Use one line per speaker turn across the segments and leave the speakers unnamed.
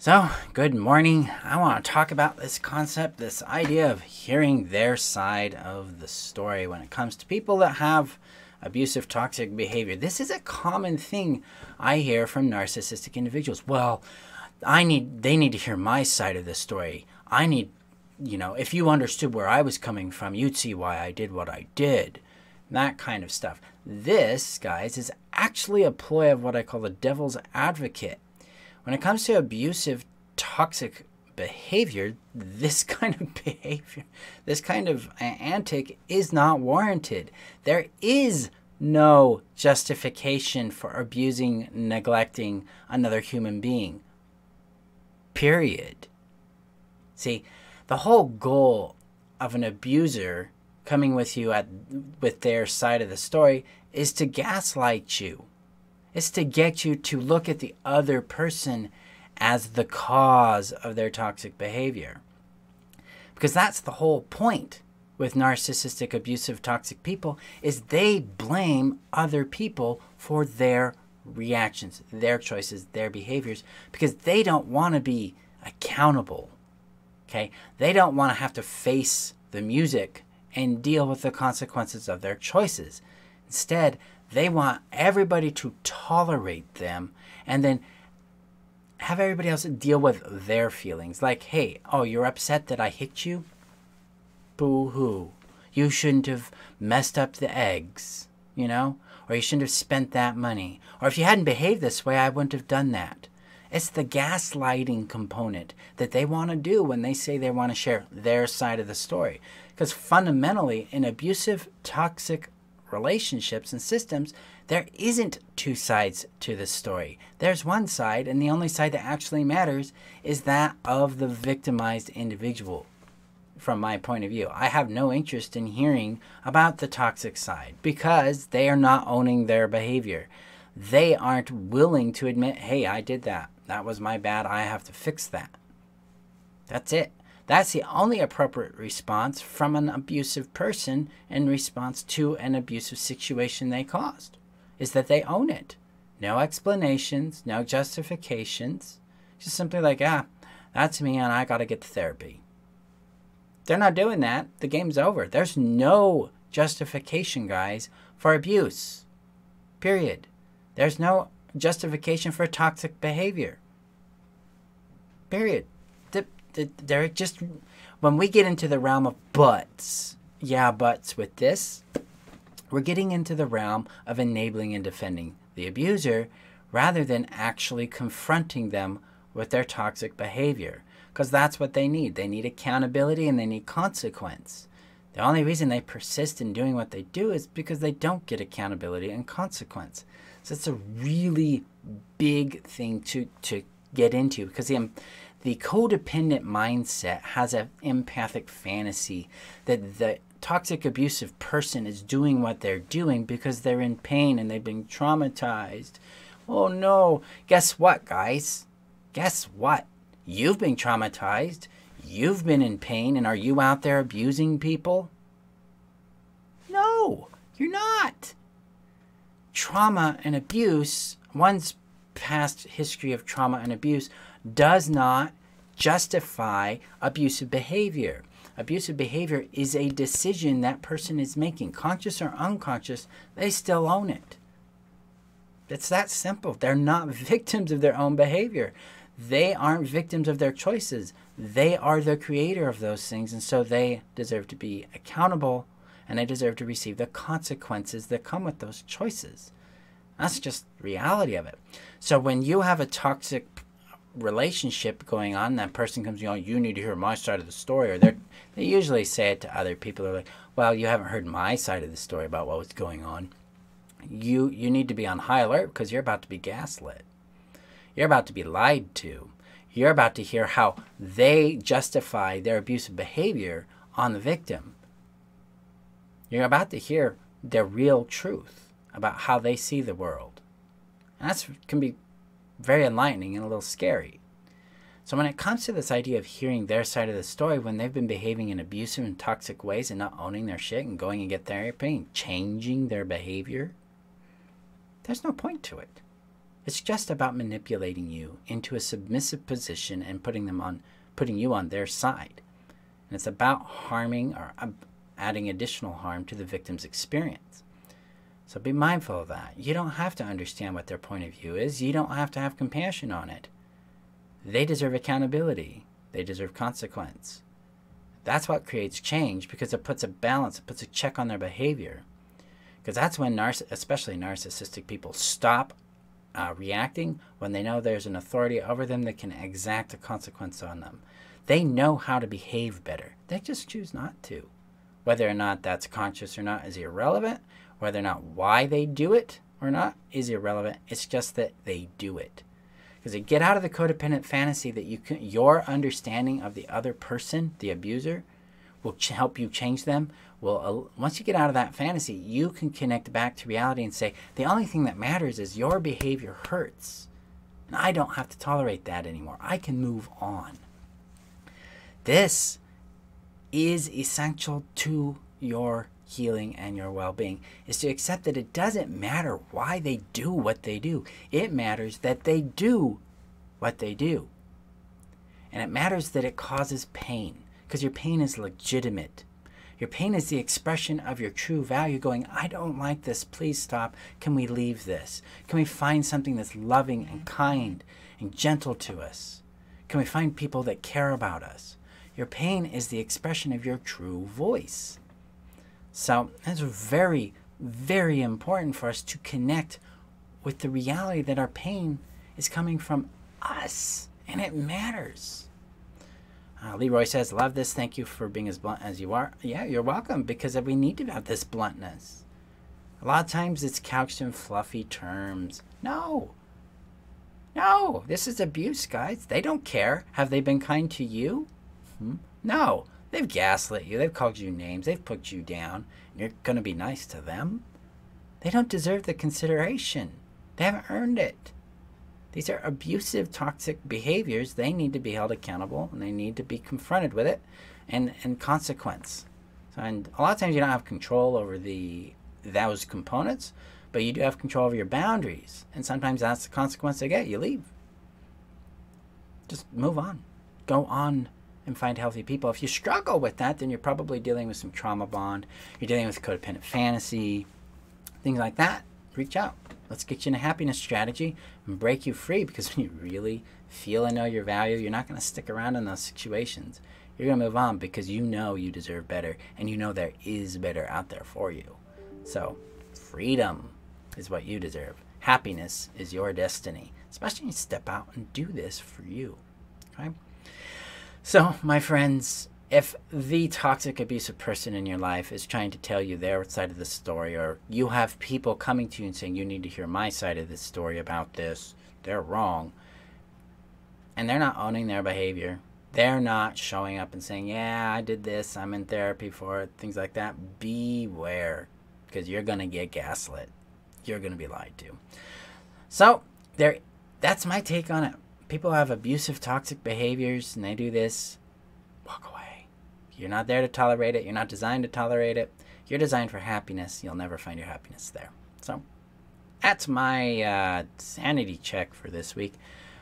So, good morning. I want to talk about this concept, this idea of hearing their side of the story when it comes to people that have abusive, toxic behavior. This is a common thing I hear from narcissistic individuals. Well, they need to hear my side of the story. If you understood where I was coming from, you'd see why I did what I did. That kind of stuff. This, guys, is actually a ploy of what I call the devil's advocate. When it comes to abusive, toxic behavior, this kind of antic is not warranted. There is no justification for abusing, neglecting another human being. Period. See, the whole goal of an abuser coming with you with their side of the story is to gaslight you. It's to get you to look at the other person as the cause of their toxic behavior. Because that's the whole point with narcissistic, abusive, toxic people, is they blame other people for their reactions, their choices, their behaviors, because they don't want to be accountable. Okay? They don't want to have to face the music and deal with the consequences of their choices. Instead, they want everybody to tolerate them and then have everybody else deal with their feelings. Like, hey, oh, you're upset that I hit you? Boo-hoo. You shouldn't have messed up the eggs, Or you shouldn't have spent that money. Or if you hadn't behaved this way, I wouldn't have done that. It's the gaslighting component that they want to do when they say they want to share their side of the story. Because fundamentally, in abusive, toxic relationships and systems, there isn't two sides to the story. There's one side, and the only side that actually matters is that of the victimized individual. From my point of view, I have no interest in hearing about the toxic side because they are not owning their behavior. They aren't willing to admit, hey, I did that. That was my bad. I have to fix that. That's it. That's the only appropriate response from an abusive person in response to an abusive situation they caused, is that they own it. No explanations, no justifications. Just simply like, that's me and I got to get to therapy. They're not doing that. The game's over. There's no justification, guys, for abuse. Period. There's no justification for toxic behavior. Period. They're just, when we get into the realm of buts with this, we're getting into the realm of enabling and defending the abuser rather than actually confronting them with their toxic behavior. Because that's what they need. They need accountability and they need consequence. The only reason they persist in doing what they do is because they don't get accountability and consequence. So it's a really big thing to get into, because the codependent mindset has an empathic fantasy that the toxic abusive person is doing what they're doing because they're in pain and they've been traumatized. Oh no. Guess what, guys? Guess what? You've been traumatized. You've been in pain. And are you out there abusing people? No, you're not. Trauma and abuse, one's past history of trauma and abuse, does not justify abusive behavior. Abusive behavior is a decision that person is making. Conscious or unconscious, they still own it. It's that simple. They're not victims of their own behavior. They aren't victims of their choices. They are the creator of those things, and so they deserve to be accountable, and they deserve to receive the consequences that come with those choices. That's just the reality of it. So when you have a toxic relationship going on, that person comes, you need to hear my side of the story, or they usually say it to other people. They're like, well, you haven't heard my side of the story about what was going on. You need to be on high alert because you're about to be gaslit. You're about to be lied to. You're about to hear how they justify their abusive behavior on the victim. You're about to hear their real truth about how they see the world. And that can be very enlightening and a little scary. So when it comes to this idea of hearing their side of the story, when they've been behaving in abusive and toxic ways and not owning their shit and going and get therapy and changing their behavior, there's no point to it. It's just about manipulating you into a submissive position and putting you on their side. And it's about harming or adding additional harm to the victim's experience. So be mindful of that. You don't have to understand what their point of view is. You don't have to have compassion on it. They deserve accountability. They deserve consequence. That's what creates change, because it puts a balance, it puts a check on their behavior. Because that's when especially narcissistic people stop reacting, when they know there's an authority over them that can exact a consequence on them. They know how to behave better. They just choose not to. Whether or not that's conscious or not is irrelevant. Whether or not why they do it or not is irrelevant. It's just that they do it. Because they get out of the codependent fantasy that your understanding of the other person, the abuser, will help you change them. Well, once you get out of that fantasy, you can connect back to reality and say, the only thing that matters is your behavior hurts. And I don't have to tolerate that anymore. I can move on. This is essential to your healing and your well-being, is to accept that it doesn't matter why they do what they do. It matters that they do what they do. And it matters that it causes pain, because your pain is legitimate. Your pain is the expression of your true value, going, I don't like this, please stop. Can we leave this? Can we find something that's loving and kind and gentle to us? Can we find people that care about us? Your pain is the expression of your true voice. So it's very, very important for us to connect with the reality that our pain is coming from us, and it matters. Leroy says, love this. Thank you for being as blunt as you are. Yeah, you're welcome, because we need to have this bluntness. A lot of times it's couched in fluffy terms. No, this is abuse, guys. They don't care. Have they been kind to you? No. They've gaslit you. They've called you names. They've put you down. You're going to be nice to them? They don't deserve the consideration. They haven't earned it. These are abusive, toxic behaviors. They need to be held accountable, and they need to be confronted with it and consequence. So, and a lot of times you don't have control over those components, but you do have control over your boundaries. And sometimes that's the consequence they get. You leave. Just move on. Go on and find healthy people. If you struggle with that, then you're probably dealing with some trauma bond. You're dealing with codependent fantasy, things like that. Reach out. Let's get you in a happiness strategy and break you free, because when you really feel and know your value, you're not going to stick around in those situations. You're going to move on, because you know you deserve better, and you know there is better out there for you. So freedom is what you deserve. Happiness is your destiny, especially when you step out and do this for you. Okay? So, my friends, if the toxic, abusive person in your life is trying to tell you their side of the story, or you have people coming to you and saying, you need to hear my side of this story about this, they're wrong, and they're not owning their behavior, they're not showing up and saying, yeah, I did this, I'm in therapy for it, things like that, beware, because you're going to get gaslit. You're going to be lied to. So, that's my take on it. People have abusive, toxic behaviors, and they do this. Walk away. You're not there to tolerate it. You're not designed to tolerate it. You're designed for happiness. You'll never find your happiness there. So that's my sanity check for this week.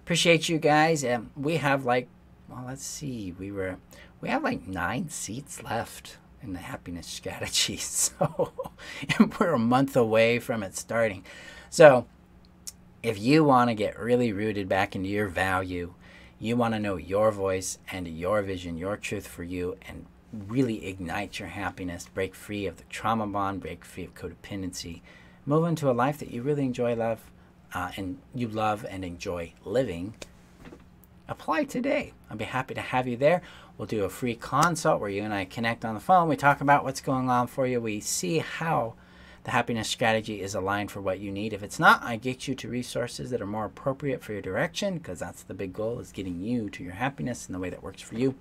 Appreciate you guys. We have let's see. We have 9 seats left in the happiness strategy. So and we're a month away from it starting. So if you want to get really rooted back into your value, you want to know your voice and your vision, your truth for you, and really ignite your happiness, break free of the trauma bond, break free of codependency, move into a life that you really enjoy, and you love and enjoy living, apply today. I'll be happy to have you there. We'll do a free consult where you and I connect on the phone. We talk about what's going on for you. We see how the happiness strategy is aligned for what you need. If it's not, I get you to resources that are more appropriate for your direction, because that's the big goal, is getting you to your happiness in the way that works for you.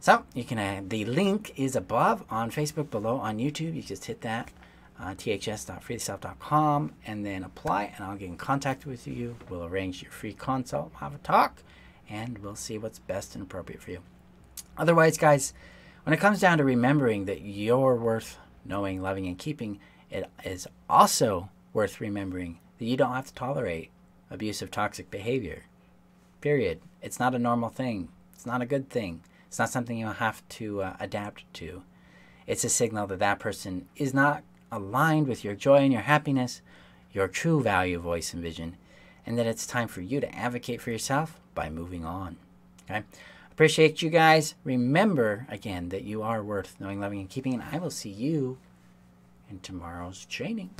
So you can the link is above on Facebook, below on YouTube. You just hit that, ths.freetheself.com, and then apply, and I'll get in contact with you. We'll arrange your free consult, have a talk, and we'll see what's best and appropriate for you. Otherwise, guys, when it comes down to remembering that you're worth knowing, loving, and keeping, it is also worth remembering that you don't have to tolerate abusive, toxic behavior. Period. It's not a normal thing. It's not a good thing. It's not something you have to adapt to. It's a signal that that person is not aligned with your joy and your happiness, your true value, voice, and vision, and that it's time for you to advocate for yourself by moving on. Okay? Appreciate you guys. Remember, again, that you are worth knowing, loving, and keeping, and I will see you in tomorrow's training.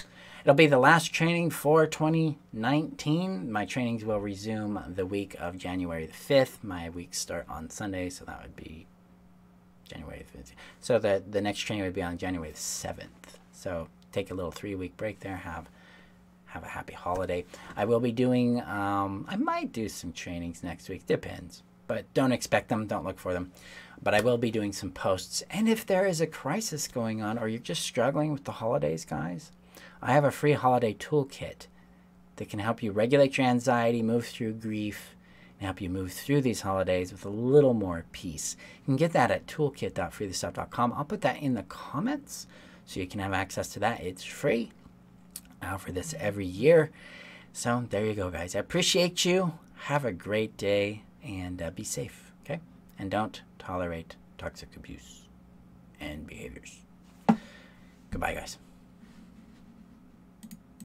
It'll be the last training for 2019. My trainings will resume the week of January the 5th. My weeks start on Sunday, so that would be January the 5th. So the next training would be on January the 7th. So take a little 3-week break there. Have a happy holiday. I will be doing, I might do some trainings next week. Depends. But don't expect them. Don't look for them. But I will be doing some posts. And if there is a crisis going on or you're just struggling with the holidays, guys, I have a free holiday toolkit that can help you regulate your anxiety, move through grief, and help you move through these holidays with a little more peace. You can get that at toolkit.freethestuff.com. I'll put that in the comments so you can have access to that. It's free. I offer this every year. So there you go, guys. I appreciate you. Have a great day and be safe, okay? And don't tolerate toxic abuse and behaviors. Goodbye, guys.